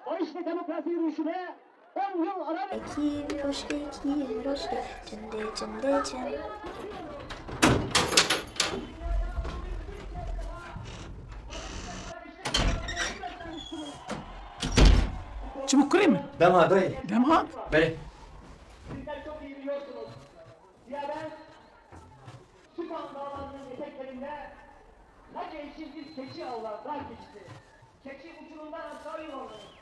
barış ve demokrasi yürüyüşüne 10 yıl ara ver. Ekir hoşke ekir hoşke cende cende cende. Çubuk kırayım mı? Dama dayı. Demat. Beni. Sizler çok iyi biliyorsunuz. Ya ben Süphan Dağları'nın eteklerinde Nace için bir keçi avlar, dar keçisi. Keçi uçurumdan aşağı yuvarlanır.